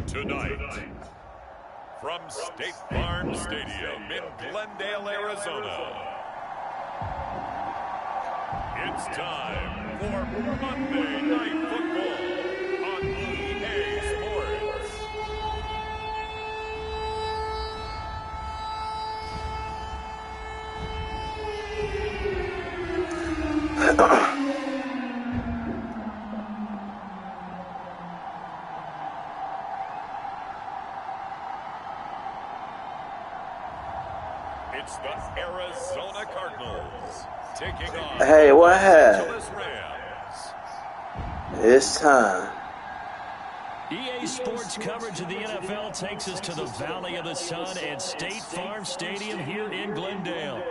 Tonight, from State Farm Stadium in Glendale, Arizona, it's time for Monday Night Football on EA Sports. It's the Arizona Cardinals taking on Hey, what the happened? Los Angeles Rams. It's time. EA Sports coverage of the NFL takes us to the Valley of the Sun at State Farm Stadium here in Glendale.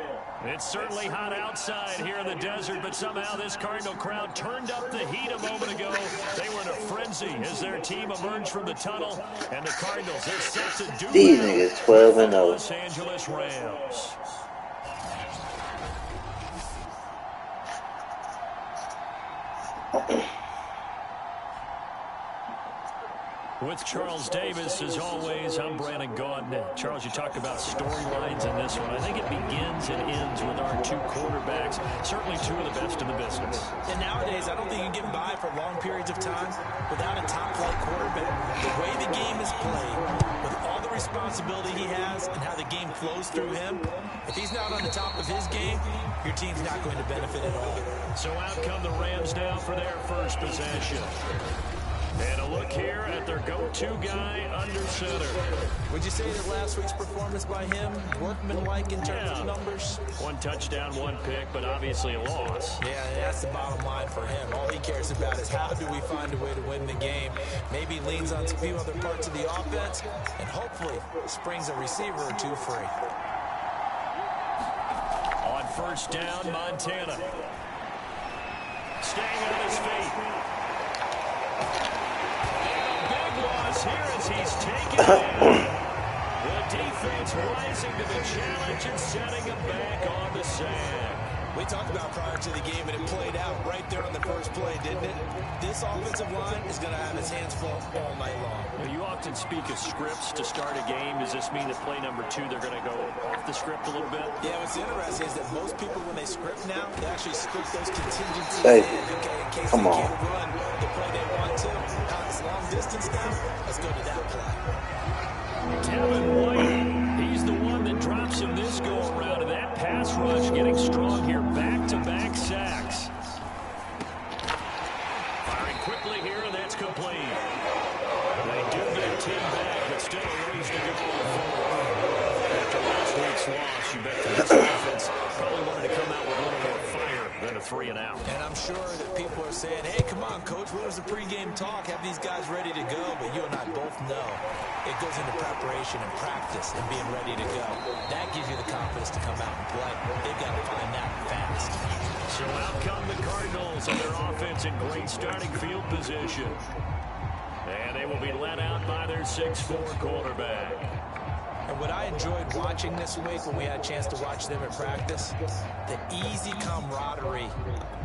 It's certainly hot outside here in the desert, but somehow this Cardinal crowd turned up the heat a moment ago. They were in a frenzy as their team emerged from the tunnel, and the Cardinals, they're set to do These battle niggas 12 with and the 0. Los Angeles Rams. With Charles Davis, as always, I'm Brandon Gaudin. Charles, you talked about storylines in this one. I think it begins and ends with our two quarterbacks, certainly two of the best in the business. And nowadays, I don't think you can get by for long periods of time without a top-flight quarterback. The way the game is played, with all the responsibility he has and how the game flows through him, if he's not on the top of his game, your team's not going to benefit at all. So out come the Rams now for their first possession. And a look here at their go-to guy under center. Would you say that last week's performance by him, workmanlike in terms of numbers? One touchdown, one pick, but obviously a loss. Yeah, that's the bottom line for him. All he cares about is how do we find a way to win the game. Maybe leans on a few other parts of the offense, and hopefully springs a receiver or two free. On first down, Montana. Staying on his feet. Here as he's taken in. The defense rising to the challenge and setting him back on the sand. We talked about prior to the game, and it played out right there on the first play, didn't it? This offensive line is going to have his hands full all night long. Well, you often speak of scripts to start a game. Does this mean that play number 2, they're going to go off the script a little bit? Yeah, what's interesting is that most people, when they script now, they actually script those contingencies Hey, in, okay, in case come they on. can't run the play they want to. Now, it's long distance now. Let's go to that play. Devin White, he's the one that drops him this go-around, and that pass rush getting strong here, back-to-back sacks. Firing quickly here, and that's complete. They do get 10 back, but still a ways to go. After last week's loss, you bet this offense probably wanted to come out with a little more fire than a 3-and-out. And I'm sure that people are saying, hey, come on, Coach, where was the pregame talk? Have these guys ready to go? But you and I both know it goes into preparation and practice and being ready to go. That gives you the confidence to come out and play. They've got to find that fast. So out come the Cardinals and their offense in great starting field position. And they will be led out by their 6'4" quarterback. And what I enjoyed watching this week when we had a chance to watch them at practice, the easy camaraderie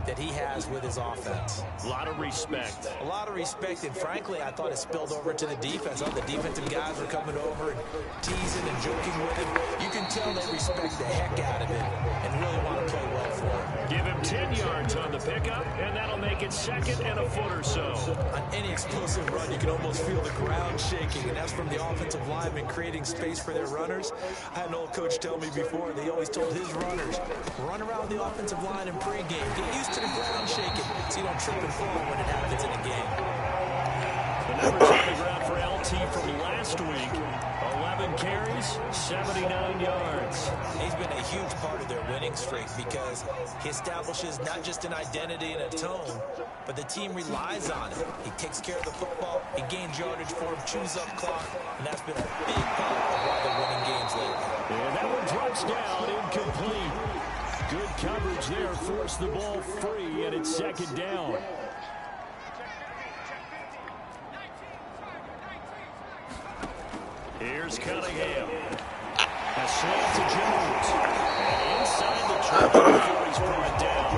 that he has with his offense. A lot of respect. A lot of respect, and frankly, I thought it spilled over to the defense. All the defensive guys were coming over and teasing and joking with him. You can tell they respect the heck out of it and really want to play well for him. Give him 10 yards on the pickup, and that'll make it second and a foot or so. On any explosive run, you can almost feel the ground shaking, and that's from the offensive linemen creating space for their runners. I had an old coach tell me before, they always told his runners, run around the offensive line in pregame. Get used to the ground shaking so you don't trip and fall when it happens in a game. The numbers on the ground for LT from last week. 11 carries, 79 yards. He's been a huge part of their winning streak because he establishes not just an identity and a tone, but the team relies on him. He takes care of the football, he gains yardage for him, chews up clock, and that's been a big part of why they're winning games lately. And that one drops down, incomplete. Good coverage there, forced the ball free, and it's second down. Here's Cunningham. A slant to Jones. And inside the 20 before he's brought down.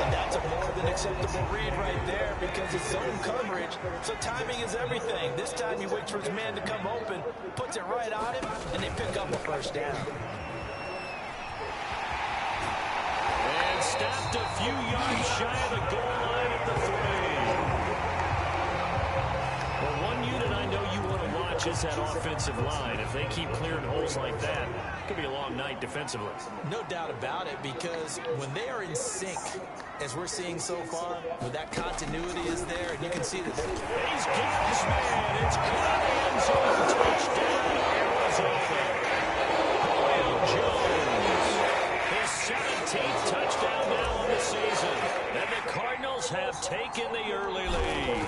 And that's a more than acceptable read right there because it's zone coverage, so timing is everything. This time he waits for his man to come open, puts it right on him, and they pick up a first down. And stopped a few yards shy of the goal line at the 3. Well, one unit I know you want to watch is that offensive line. If they keep clearing holes like that, it could be a long night defensively. No doubt about it, because when they are in sync, as we're seeing so far, where that continuity is there, and you can see that he's got his man. It's caught in zone. Touchdown, Arizona. Julio Jones. His 17th touchdown now on the season. And the Cardinals have taken the early lead.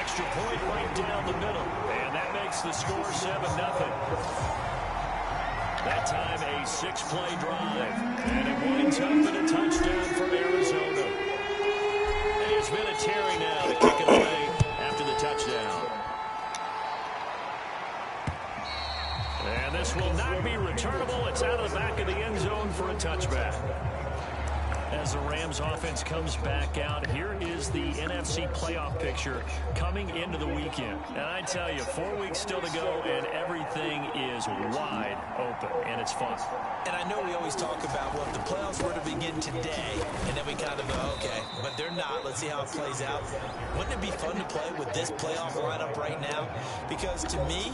Extra point right down the middle. And that makes the score 7-0. That time a 6-play drive. And it winds up in a touchdown for Arizona. And it's Vinatieri now to kick it away after the touchdown. And this will not be returnable. It's out of the back of the end zone for a touchback. As the Rams offense comes back out, here is the NFC playoff picture coming into the weekend. And I tell you, 4 weeks still to go, and everything is wide open, and it's fun. And I know we always talk about, well, if the playoffs were to begin today, and then we kind of go, okay, but they're not. Let's see how it plays out. Wouldn't it be fun to play with this playoff lineup right now? Because to me,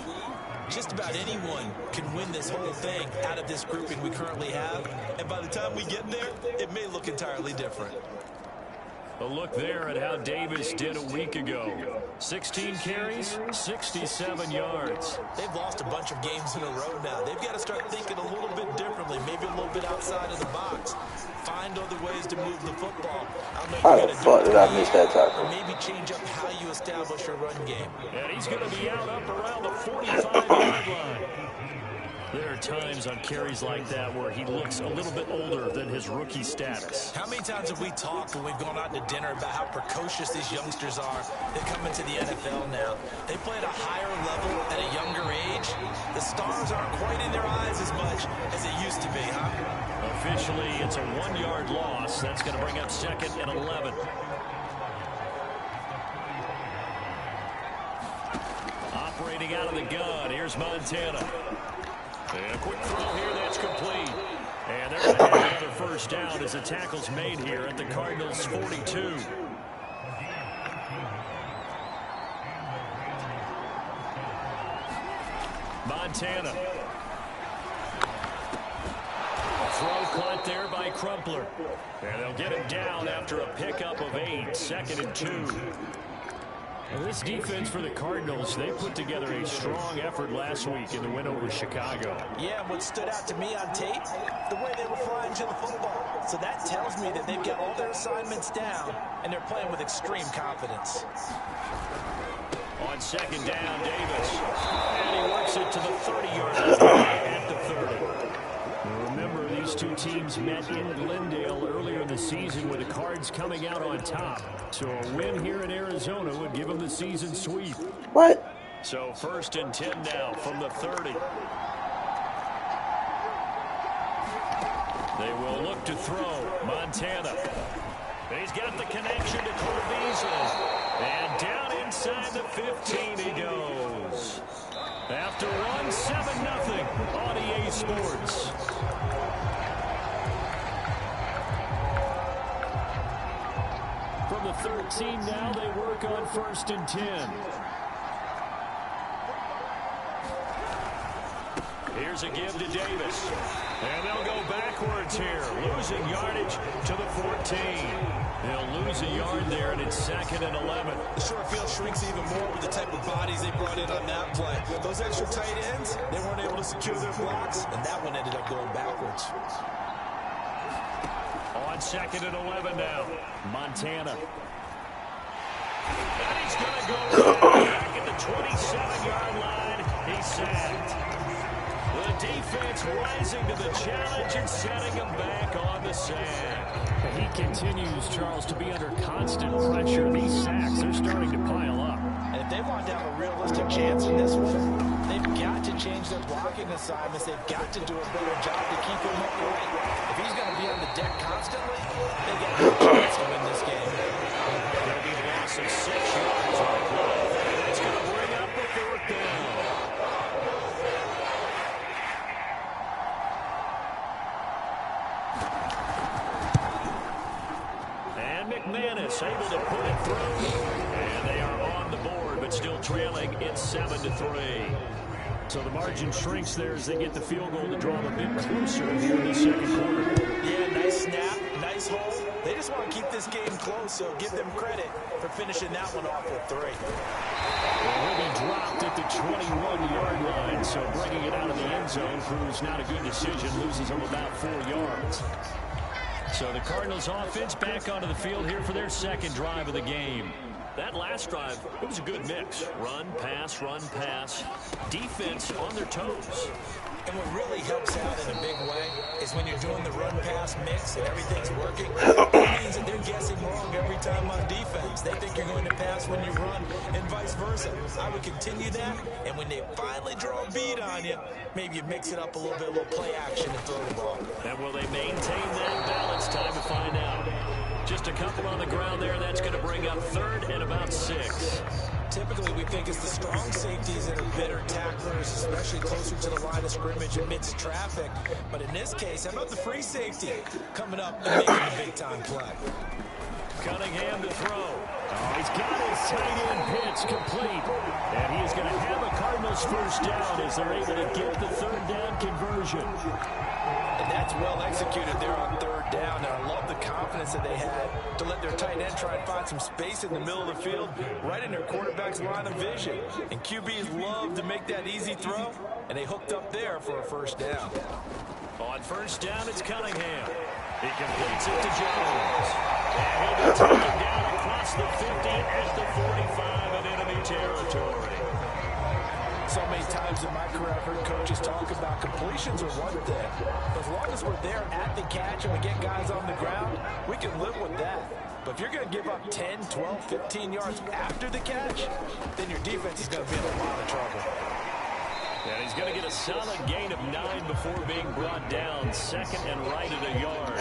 just about anyone can win this whole thing out of this grouping we currently have. And by the time we get there, it may look entirely different. A look there at how Davis did a week ago. 16 carries, 67 yards. They've lost a bunch of games in a row now. They've got to start thinking a little bit differently, maybe a little bit outside of the box. Find other ways to move the football. How the fuck did I miss that tackle? Maybe change up how you establish your run game. And he's going to be out up around the 45-yard line. There are times on carries like that where he looks a little bit older than his rookie status. How many times have we talked when we've gone out to dinner about how precocious these youngsters are that come into the NFL now? They play at a higher level at a younger age. The stars aren't quite in their eyes as much as it used to be, huh? Officially, it's a 1-yard loss. That's going to bring up 2nd and 11. Operating out of the gun, here's Montana. And a quick throw here, that's complete. And they're going to have another first down as the tackle's made here at the Cardinals' 42. Montana. Throw caught there by Crumpler. And they'll get him down after a pickup of 8, 2nd and 2. Well, this defense for the Cardinals, they put together a strong effort last week in the win over Chicago. Yeah, what stood out to me on tape, the way they were flying to the football. So that tells me that they've got all their assignments down, and they're playing with extreme confidence. On 2nd down, Davis. And he works it to the 30-yard line at the 30. Remember, these two teams met in Glendale earlier in the season with the Cards coming out on top. So a win here in Arizona would give them the season sweep. What? So 1st and 10 now from the 30. They will look to throw. Montana. He's got the connection to Cole Beasley. And down inside the 15 he goes. After 1-7-0 on EA Sports. From the 13 now, they work on 1st and 10. Here's a give to Davis. And they'll go backwards here, losing yardage to the 14. They'll lose a yard there, and it's 2nd and 11. The short field shrinks even more with the type of bodies they brought in on that play. Those extra tight ends, they weren't able to secure their blocks, and that one ended up going backwards. On 2nd and 11 now, Montana. And he's going to go back at the 27-yard line. He's sacked. The defense rising to the challenge and setting him back on the sack. He continues, Charles, to be under constant pressure. These sacks, they're starting to pile up. And if they want to have a realistic chance in this one, they've got to change their blocking assignments. They've got to do a better job to keep him upright. If he's going to be on the deck constantly, they got no chance to win this game. Going to be a loss of 6 yards on the play. It's going to bring up a 4th down. And McManus able to put it through. And they are on the board, but still trailing. It's 7-3. So the margin shrinks there as they get the field goal to draw them a bit closer here in the second quarter. Yeah, nice snap, nice hole. They just want to keep this game close, so give them credit for finishing that one off with 3. Well, he'll be dropped at the 21-yard line, so bringing it out of the end zone proves not a good decision, loses him about 4 yards. So the Cardinals offense back onto the field here for their second drive of the game. That last drive, it was a good mix. Run, pass. Defense on their toes. And what really helps out in a big way is when you're doing the run-pass mix and everything's working, it means that they're guessing wrong every time on defense. They think you're going to pass when you run and vice versa. I would continue that, and when they finally draw a beat on you, maybe you mix it up a little bit, a little play action and throw the ball. And will they maintain that balance? Time to find out. Just a couple on the ground there, and that's going to bring up 3rd and about 6. Typically, we think it's the strong safeties that are better tacklers, especially closer to the line of scrimmage amidst traffic. But in this case, how about the free safety coming up and making a big-time play? Cunningham to throw. Oh, he's got his tight end pitch complete. And he is going to have a Cardinals first down as they're able to get the 3rd down conversion. And that's well executed there on 3rd down. And I love the confidence that they had to let their tight end try and find some space in the middle of the field, right in their quarterback's line of vision. And QBs love to make that easy throw, and they hooked up there for a first down. On first down, it's Cunningham. He completes it to Jones. And he'll be taken down across the 50 at the 45 in enemy territory. So many times in my career, I've heard coaches talk about completions are one thing. But as long as we're there at the catch and we get guys on the ground, we can live with that. But if you're going to give up 10, 12, 15 yards after the catch, then your defense is going to be in a lot of trouble. And he's going to get a solid gain of 9 before being brought down. 2nd and right at a yard.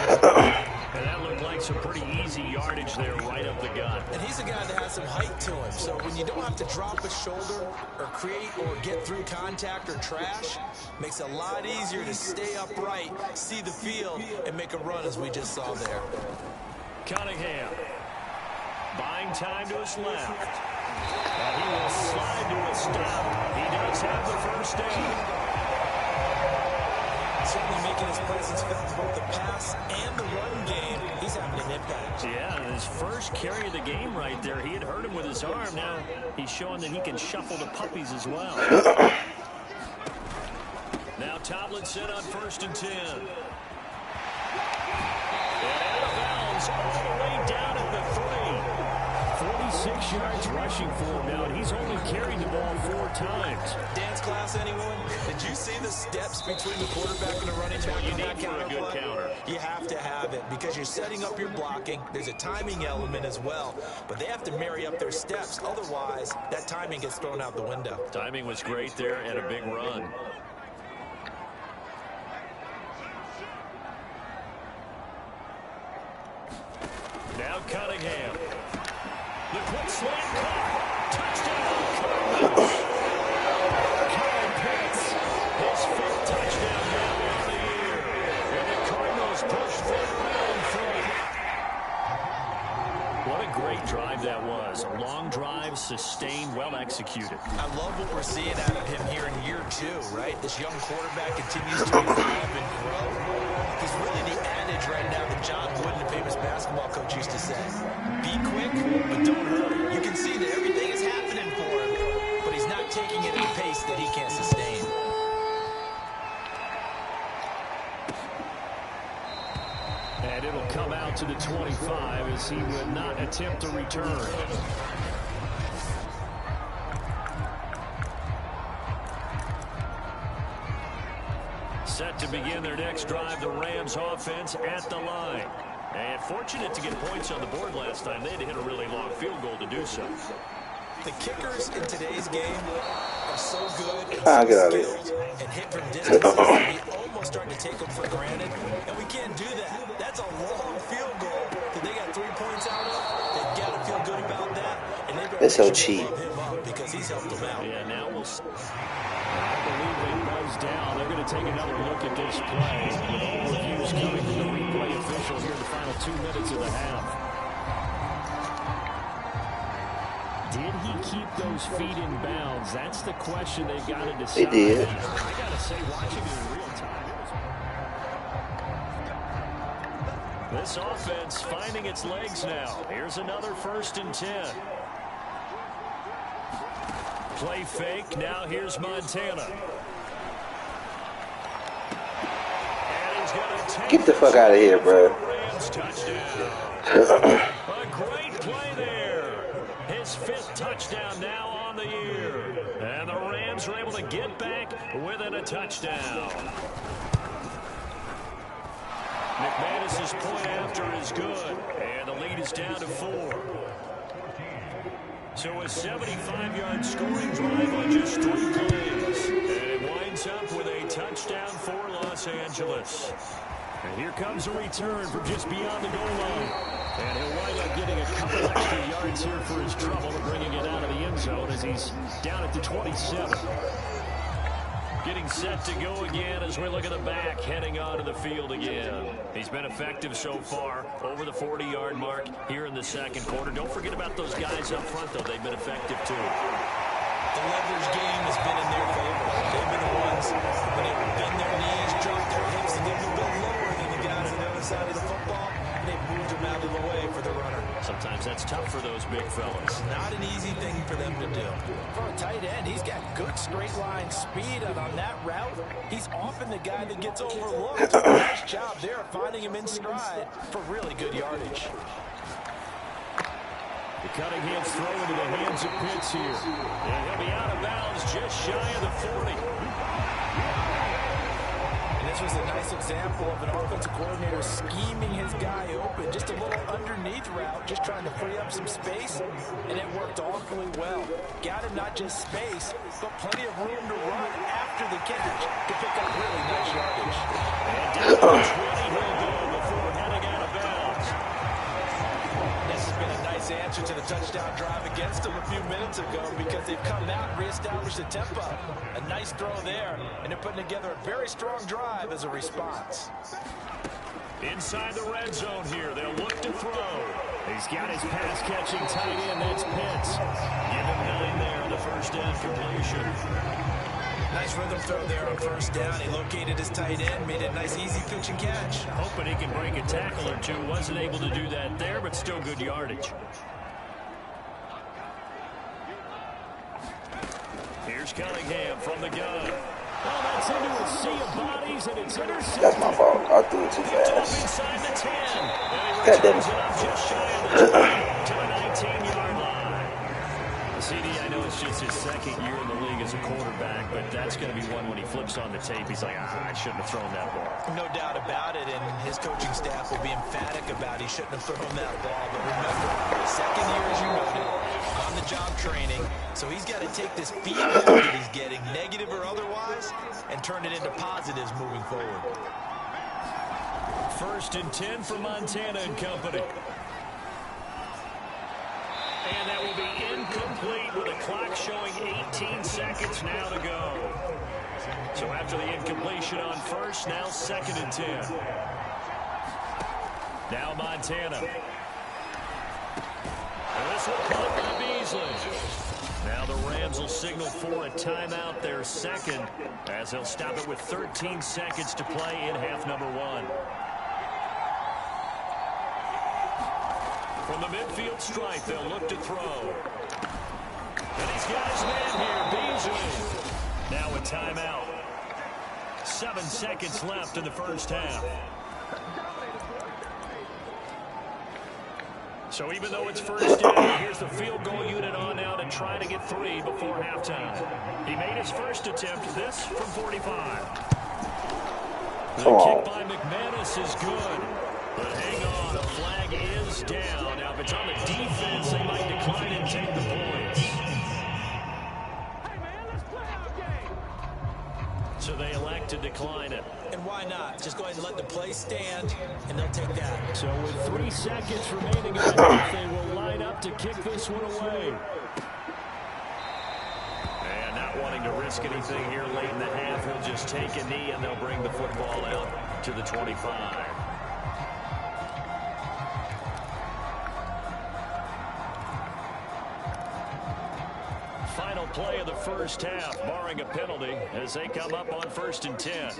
And that looked like some pretty easy yardage there right up the gut. And he's a guy that has some height to him. So when you don't have to drop a shoulder or create or get through contact or trash, makes it a lot easier to stay upright, see the field, and make a run as we just saw there. Cunningham buying time to his left. And he will slide to a stop. He does have the first down. Certainly making his presence felt in both the pass and the run game. He's having an impact. Yeah, his first carry of the game right there. He had hurt him with his arm. Now he's showing that he can shuffle the puppies as well. Now Tomlinson on 1st and 10. And out of bounds all the way down at the 3. 46 yards rushing for him now, and he's only carried the ball 4 times. Dance class, anyone? Did you see the steps between the quarterback and the running back on that counter play? You have to have it because you're setting up your blocking. There's a timing element as well, but they have to marry up their steps. Otherwise, that timing gets thrown out the window. Timing was great there and a big run. Now Cunningham. The quick slant caught. Touchdown, Cardinals. Kyle Pitts, his 5th touchdown now of the year. And the Cardinals push forward in front. What a great drive that was. A long drive, sustained, well executed. I love what we're seeing out of him here in year 2, right? This young quarterback continues to evolve and grow. He's really the adage right now that John Wooden, the famous basketball coach, used to say. Be quick, but don't hurry. You can see that everything is happening for him, but he's not taking it at a pace that he can't sustain. And it'll come out to the 25 as he will not attempt to return. Set to begin their next drive, the Rams offense at the line. And fortunate to get points on the board last time. They had to hit a really long field goal to do so. The kickers in today's game are so good and Ah, so get out of here. skilled and hit from distances that we almost start to take them for granted, and we can't do that. That's a long field goal that they got 3 points out of. They've got to feel good about that, and they better It's so make sure they cheap. love him up because he's helped them out. Yeah, now we'll see. I believe they buzz down. They're going to take another look at this play with all reviews coming from the replay official here in the final 2 minutes of the half. Did he keep those feet in bounds? That's the question they've got to decide. He did. I got to say, watching it in real time, this offense finding its legs now. Here's another 1st and 10. Play fake. Now here's Montana. And he's going to take Get the fuck out of here, bro. Rams touchdown. A great play there. His 5th touchdown now on the year. And the Rams are able to get back within a touchdown. McManus's point after is good. And the lead is down to 4. So a 75-yard scoring drive on just 3 plays. And it winds up with a touchdown for Los Angeles. And here comes a return from just beyond the goal line. And he'll wind up getting a couple extra yards here for his trouble and bringing it out of the end zone as he's down at the 27. Getting set to go again as we look at the back, heading onto the field again. He's been effective so far, over the 40-yard mark here in the 2nd quarter. Don't forget about those guys up front, though. They've been effective, too. The leverage game has been in their favor. They've been the ones when they bend their knees, drop their hips, and they've been a bit lower than the guys on the other side of the football, and they've moved them out of the way for the runner. Sometimes that's tough for those big fellas. Not an easy thing for them to do. For a tight end, he's got good straight line speed, and on that route, he's often the guy that gets overlooked. Nice job there finding him in stride for really good yardage. The Cunningham's throw into the hands of Pitts here. And he'll be out of bounds just shy of the 40. And this was a nice example of an offensive coordinator scheming his guy open. Just a little underneath route, just trying to free up some space, and it worked awfully well. Got him not just space, but plenty of room to run after the catch to pick up really nice yardage. And down to 20 he'll go before heading out of bounds. This has been a nice answer to the touchdown drive against them a few minutes ago because they've come out and reestablished the tempo. A nice throw there, and they're putting together a very strong drive as a response. Inside the red zone here, they'll look to throw. He's got his pass-catching tight end, that's Pitts. Give him 9 there on the first down completion. Nice rhythm throw there on 1st down. He located his tight end, made a nice easy pitch and catch. Hoping he can break a tackle or two. Wasn't able to do that there, but still good yardage. Here's Cunningham from the gun. Oh, that's into a sea of bodies, and it's intercepted. That's my fault. I threw it too fast. Inside the 10. God damn it. Just shy of the 20 to the 19-yard line. CD, I know it's just his 2nd year in the league as a quarterback, but that's going to be one when he flips on the tape. He's like, I shouldn't have thrown that ball. No doubt about it, and his coaching staff will be emphatic about he shouldn't have thrown that ball. But remember, 2nd year, as you noted, on-the-job training, so he's got to take this feedback that he's getting, negative or otherwise, and turn it into positives moving forward. 1st and 10 for Montana and company. And that will be incomplete with a clock showing 18 seconds now to go. So after the incompletion on 1st, now 2nd and 10. Now Montana. And this will come by Beasley. Now the Rams will signal for a timeout, their 2nd, as they'll stop it with 13 seconds to play in half number 1. From the midfield stripe, they'll look to throw. And he's got his man here, Beasley. Now a timeout. 7 seconds left in the first half. So even though it's 1st down, here's the field goal unit on now to try to get 3 before halftime. He made his first attempt, this from 45. The kick by McManus is good. But hang on, the flag is down. Now, if it's on the defense, they might decline and take the points. to decline it. And why not? Just go ahead and let the play stand, and they'll take that. So with 3 seconds remaining in the half, they will line up to kick this one away. And not wanting to risk anything here late in the half, he'll just take a knee, and they'll bring the football out to the 25. Final play of the first half, barring a penalty, as they come up on 1st and 10.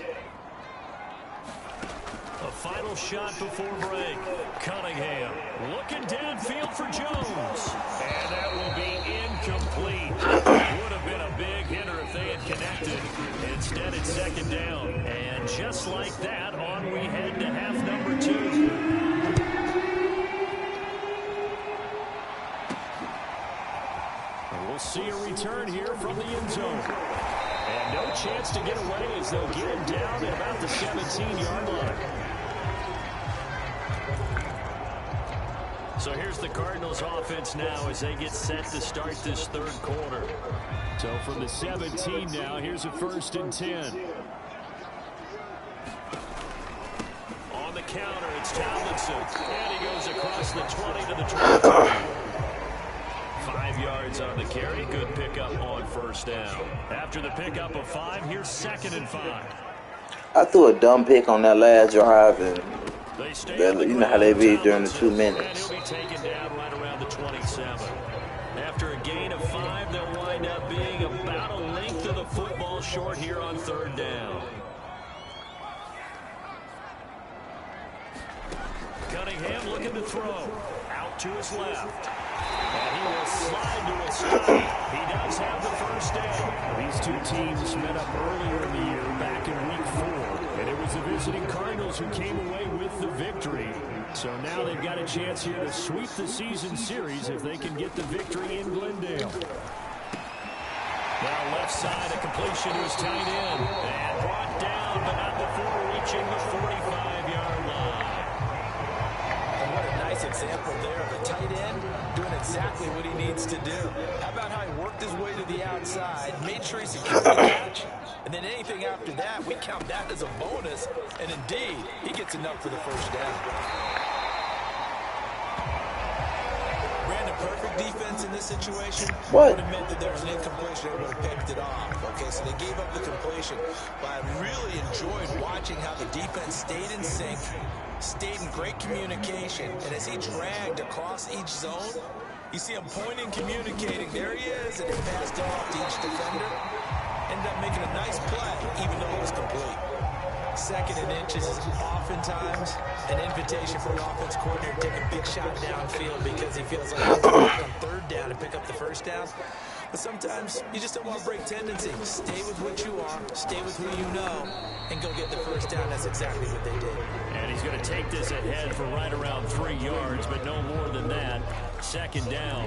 A final shot before break. Cunningham looking downfield for Jones. And that will be incomplete. Would have been a big hitter if they had connected. Instead, it's 2nd down. And just like that, on we head to half number 2. We'll see a return here from the end zone. And no chance to get away as they'll get him down at about the 17-yard line. So here's the Cardinals offense now as they get set to start this 3rd quarter. So from the 17 now, here's a 1st and 10. On the counter, it's Tomlinson. And he goes across the 20 to the 22. 5 yards on the carry. Good pickup on 1st down. After the pickup of 5, here's 2nd and 5. I threw a dumb pick on that last drive, and you know how they be during the 2 minutes. And he'll be taken down right around the 27. After a gain of 5, they'll wind up being about a length of the football short here on 3rd down. Cunningham looking to throw. Out to his left. And he will slide to a stop. He does have the 1st down. These 2 teams met up earlier in the year, back in week 4. And it was the visiting Cardinals who came away with the victory. So now they've got a chance here to sweep the season series if they can get the victory in Glendale. Now left side, a completion to his tight end. And brought down, but not before reaching the 45-yard line. And what a nice example there of a tight end doing exactly what he needs to do. How about how he worked his way to the outside, made sure he secured the catch, and then anything after that, we count that as a bonus, and indeed, he gets enough for the 1st down. Brandon, perfect defense in this situation. What? Would have meant that there was an incompletion, they would have picked it off. Okay, so they gave up the completion, but I really enjoyed watching how the defense stayed in sync, stayed in great communication, and as he dragged across each zone, you see him pointing, communicating. There he is, and he passed it off to each defender. Ended up making a nice play, even though it was complete. 2nd and inches is oftentimes an invitation for an offense coordinator to take a big shot downfield because he feels like he's going on 3rd down and pick up the 1st down. But sometimes you just don't want to break tendency. Stay with what you are, stay with who you know, and go get the 1st down. That's exactly what they did. And he's going to take this ahead for right around 3 yards, but no more than that. 2nd down.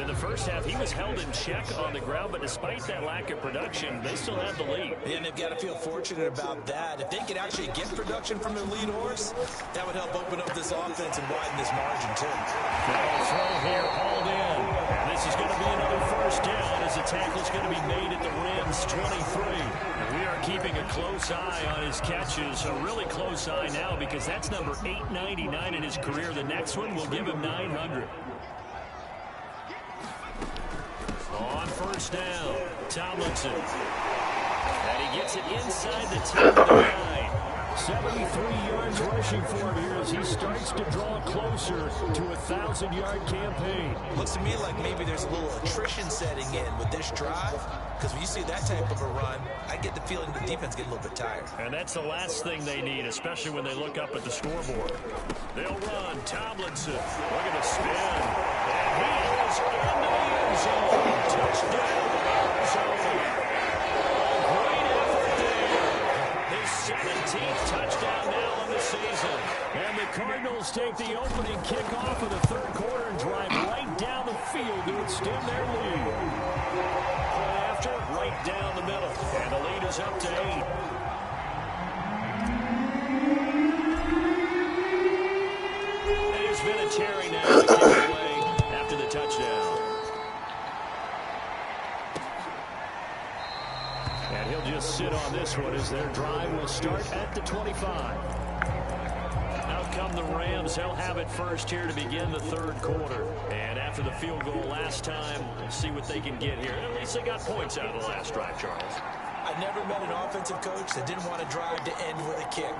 In the first half, he was held in check on the ground, but despite that lack of production, they still have the lead. And they've got to feel fortunate about that. If they could actually get production from their lead horse, that would help open up this offense and widen this margin, too. Now throw here, hauled in. And this is going to be another 1st down as the tackle's going to be made at the Rams' 23. And we are keeping a close eye on his catches, a really close eye now because that's number 899 in his career. The next one will give him 900. On 1st down, Tomlinson. And he gets it inside the 10 to the 9. 73 yards rushing for him here as he starts to draw closer to a 1,000-yard campaign. Looks to me like maybe there's a little attrition setting in with this drive, because when you see that type of a run, I get the feeling the defense get a little bit tired. And that's the last thing they need, especially when they look up at the scoreboard. They'll run. Tomlinson. Look at the spin. And he is into the end zone. Touchdown, Arizona. Great effort there. His 17th touchdown now in the season. And the Cardinals take the opening kickoff of the 3rd quarter and drive right down the field to extend their lead. Play after, right down the middle. And the lead is up to 8. There's Vinatieri now to kick away after the touchdown. And he'll just sit on this one as their drive will start at the 25. Out come the Rams. They'll have it first here to begin the third quarter. And after the field goal last time, we'll see what they can get here. At least they got points out of the last drive, Charles. I never met an offensive coach that didn't want to drive to end with a kick.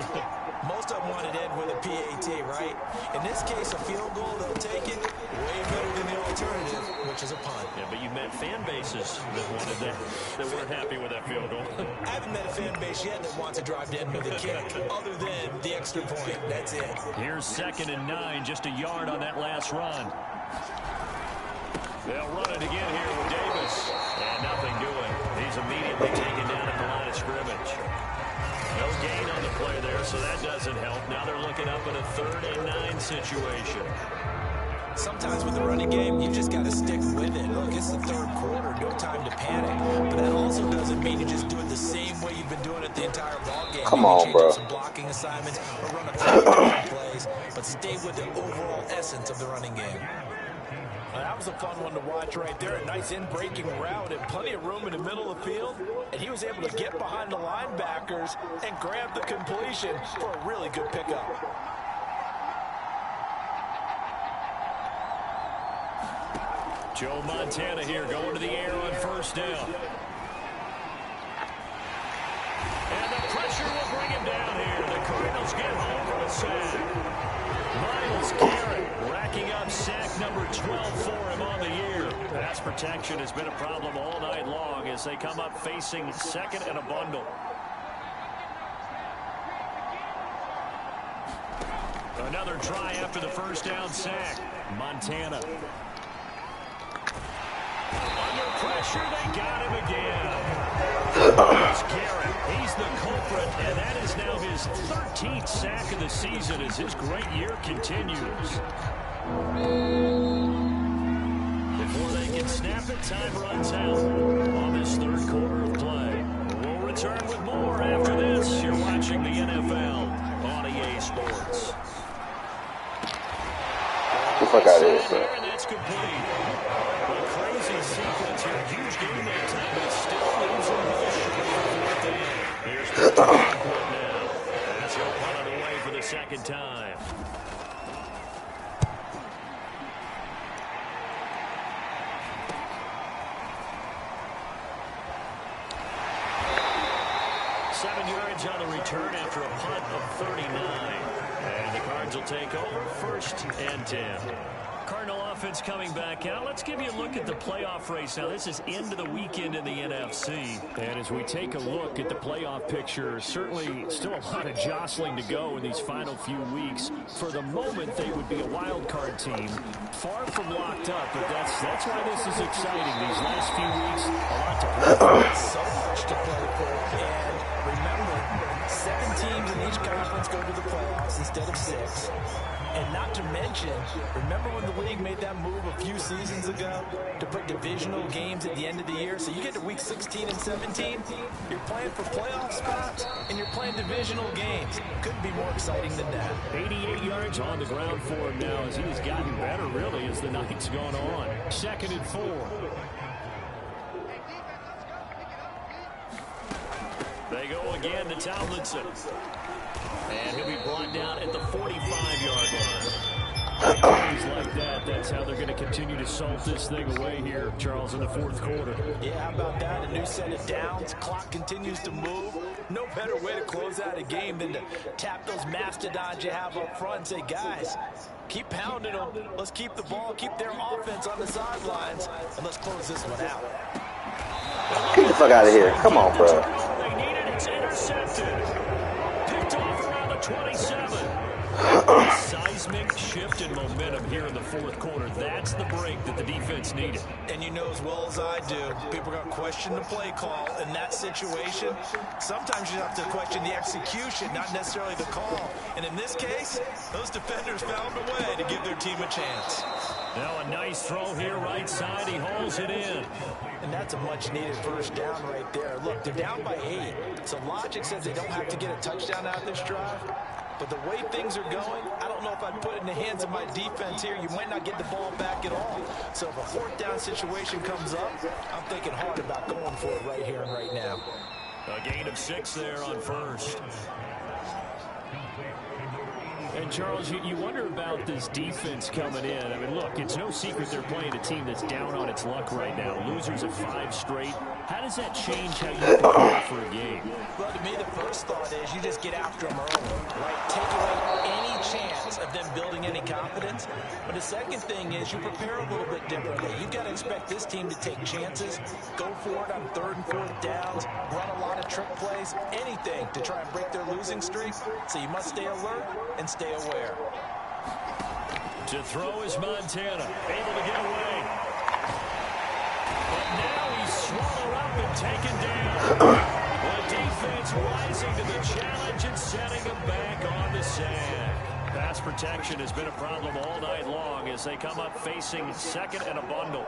Most of them wanted to end with a PAT, right? In this case, a field goal, they'll take it way better than the alternative, which is a punt. Yeah, but you met fan bases that wanted that weren't happy with that field goal. I haven't met a fan base yet that wants to drive to end with a kick, other than the extra point. That's it. Here's 2nd and 9, just a yard on that last run. They'll run it again here with Davis. And nothing doing. He's immediately taken down at the line of scrimmage. No gain on the play there, so that doesn't help. Now they're looking up at a 3rd and 9 situation. Sometimes with the running game, you just got to stick with it. Look, it's the third quarter, no time to panic. But that also doesn't mean you just do it the same way you've been doing it the entire ballgame. Come on, bro. Some blocking assignments or run a few plays, but stay with the overall essence of the running game. That was a fun one to watch right there. A nice in-breaking route and plenty of room in the middle of the field. And he was able to get behind the linebackers and grab the completion for a really good pickup. Joe Montana here going to the air on 1st down. And the pressure will bring him down here. The Cardinals get home for a sack. Miles Garrett racking up sack number 12 for him on the year. Pass protection has been a problem all night long as they come up facing 2nd and a bundle. Another try after the 1st down sack. Montana. Under pressure, they got him again. Miles Garrett, he's the culprit, and that is now his 13th sack of the season as his great year continues. Before they can snap it, time runs out on this 3rd quarter of play. We'll return with more after this. You're watching the NFL on EA Sports. Get the fuck out of here, bro. And that's complete. A crazy sequence here. Huge game that time, but it still leaves him with a shot for 4th down. Here's the punt now. As he'll punt it away for the 2nd time. On the return after a punt of 39. And the Cards will take over 1st and 10. Cardinal offense coming back out. Let's give you a look at the playoff race. Now, this is into the weekend in the NFC. And as we take a look at the playoff picture, certainly still a lot of jostling to go in these final few weeks. For the moment, they would be a wild card team. Far from locked up, but that's why this is exciting. These last few weeks, a lot to play for. So much to play for. And remember, 7 teams in each conference go to the playoffs instead of 6. And not to mention, remember when the league made that move a few seasons ago to put divisional games at the end of the year? So you get to week 16 and 17, you're playing for playoff spots, and you're playing divisional games. Couldn't be more exciting than that. 88 yards on the ground for him now as he has gotten better, really, as the night's gone on. 2nd and 4. They go again to Tomlinson. And he'll be brought down at the 45-yard line. Plays like that, that's how they're going to continue to salt this thing away here, Charles, in the 4th quarter. Yeah, how about that? A new set of downs. Clock continues to move. No better way to close out a game than to tap those mastodons you have up front and say, guys, keep pounding them. Let's keep the ball, keep their offense on the sidelines, and let's close this one out. Get the fuck out of here. Come on, bro. They need it. It's intercepted. Picked off around the 27. Seismic shift in momentum here in the 4th quarter. That's the break that the defense needed. And you know as well as I do, people are going to question the play call in that situation. Sometimes you have to question the execution, not necessarily the call. And in this case, those defenders found a way to give their team a chance. Now a nice throw here right side. He hauls it in. And that's a much-needed 1st down right there. Look, they're down by 8. So logic says they don't have to get a touchdown out of this drive. But the way things are going, I don't know if I'd put it in the hands of my defense here. You might not get the ball back at all. So if a 4th down situation comes up, I'm thinking hard about going for it right here and right now. A gain of 6 there on first. And, Charles, you wonder about this defense coming in. I mean, look, it's no secret they're playing a team that's down on its luck right now. Losers of 5 straight. How does that change how you prepare for a game? Well, to me, the first thought is you just get after them early. Right? Take away any chance of them building any confidence. But the second thing is you prepare a little bit differently. You've got to expect this team to take chances, go for it on 3rd and 4th downs, run a lot of trick plays, anything to try and break their losing streak. So you must stay alert and stay aware. To throw is Montana, able to get away. But now he's swallowed up and taken down. The defense rising to the challenge and setting him back on the sack. Pass protection has been a problem all night long as they come up facing 2nd and a bundle.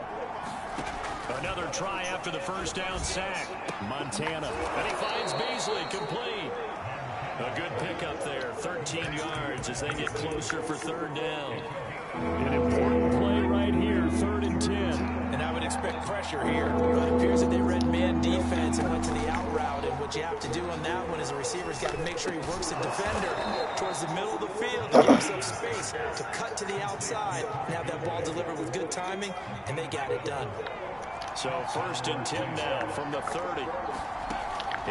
Another try after the first down sack. Montana, and he finds Beasley complete. A good pickup there, 13 yards as they get closer for 3rd down. An important play right here, 3rd and 10. And I would expect pressure here. But it appears that they read man defense and went to the out route. And what you have to do on that one is the receiver's got to make sure he works the defender towards the middle of the field to give himself space to cut to the outside and have that ball delivered with good timing, and they got it done. So 1st and 10 now from the 30.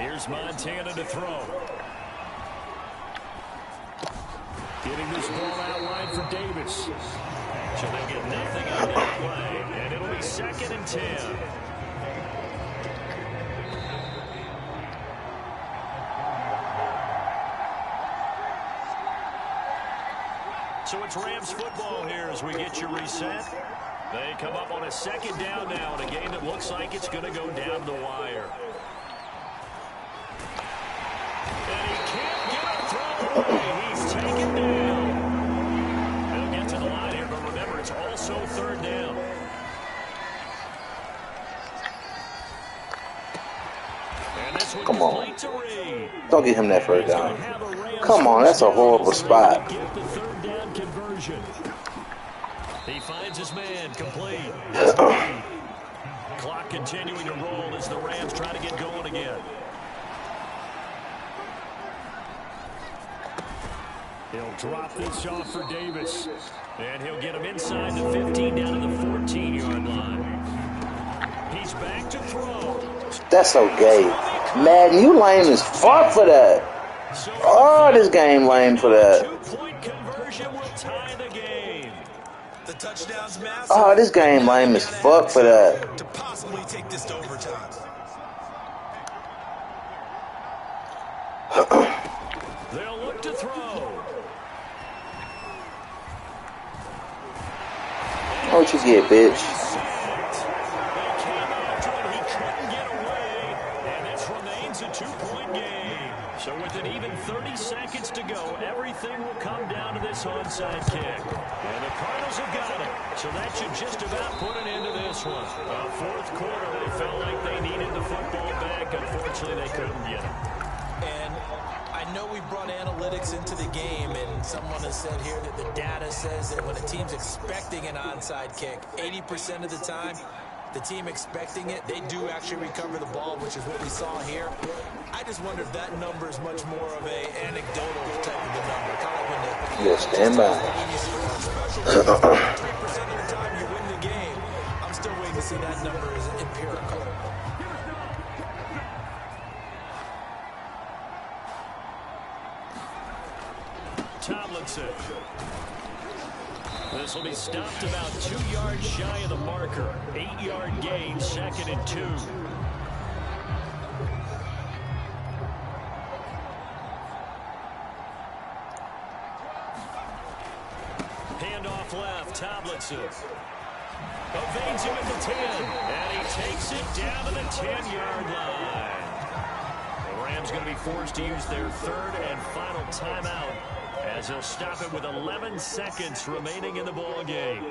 Here's Montana to throw. Getting this ball out wide for Davis. So they'll get nothing out of that play, and it'll be 2nd and 10. So it's Rams football here as we get you reset. They come up on a 2nd down now in a game that looks like it's going to go down the wire. And he can't get a throw away. He's taken down. He'll get to the line here, but remember, it's also 3rd down. And this one Come on. to Reed. Don't get him that 1st down. Come on, that's a horrible spot. Get the 3rd down conversion. He finds his man complete. Clock continuing to roll as the Rams try to get going again. He'll drop this off for Davis. And he'll get him inside the 15 down to the 14-yard line. He's back to throw. That's so gay. Madden, you lame as fuck for that. Oh, this game lame for that. 2-point conversion will tie the game. The touchdown's massive. Oh, this game lame as fuck for that. To possibly take this to overtime. They'll look to throw. What you get, bitch? They came after it. He couldn't get away. And this remains a 2-point game. So with an even 30 seconds to go, everything will come down to this onside kick. And the Cardinals have got it. So that should just about put an end to this one. 4th quarter, they felt like they needed the football back. Unfortunately, they couldn't get it. And I know we brought analytics into the game, and someone has said here that the data says that when a team's expecting an onside kick, 80% of the time, the team expecting it, they do actually recover the ball, which is what we saw here. I just wonder if that number is much more of a anecdotal type of a number. Kind of like when the Yeah, stand by. 3% of the time you win the game. I'm still waiting to see that number as empirical. Tomlinson. This will be stopped about 2 yards shy of the marker. 8-yard gain, 2nd and 2. Handoff left, Tomlinson. Evades him at the 10, and he takes it down to the 10-yard line. The Rams going to be forced to use their 3rd and final timeout as they'll stop it with 11 seconds remaining in the ball game.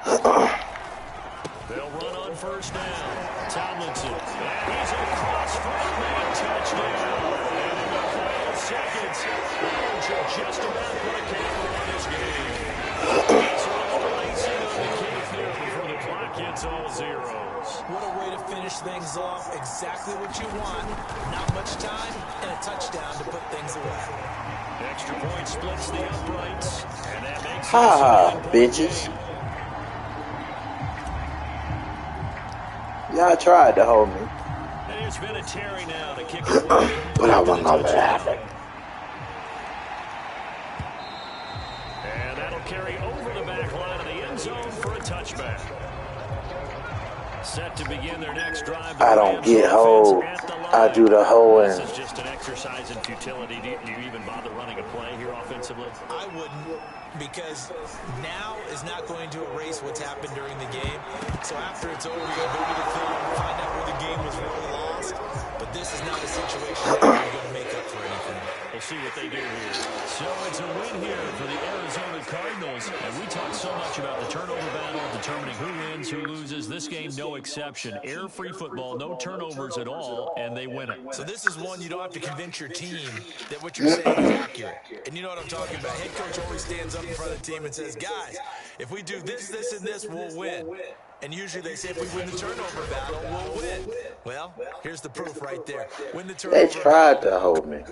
They'll run on 1st down. Tomlinson, and he's across for a big touchdown. And in the final seconds, that'll just about put a camera on this game. So a little icing on the cake there before the clock It's all zeros. What a way to finish things off. Exactly what you want. Not much time and a touchdown to put things away. Extra point splits the uprights, and that makes it a Ha, seven-point bitches. game. Y'all tried to hold me. There's been a Terry now to kick it away. But I wasn't gonna let it happen. And that'll carry over the back line of the end zone for a touchback. Set to begin their next drive. I don't get hold. I do the hoeing. This is just an exercise in futility. Do you even bother running a play here offensively? I wouldn't, because now is not going to erase what's happened during the game. So after it's over, you're going to go to the film, find out where the game was really lost. But this is not a situation that you're going to make up for anything. We'll see what they do here. So it's a win here for the Arizona Cardinals. And we talk so much about the turnover battle, determining who wins, who loses. This game, no exception. Air-free football, no turnovers at all, and they win it. So this is one you don't have to convince your team that what you're saying is accurate. And you know what I'm talking about. Head coach always stands up in front of the team and says, guys, if we do this, this, and this, we'll win. And usually they say if we win the turnover battle, we'll win. Well, here's the proof right there. Win the turnover They tried to hold me.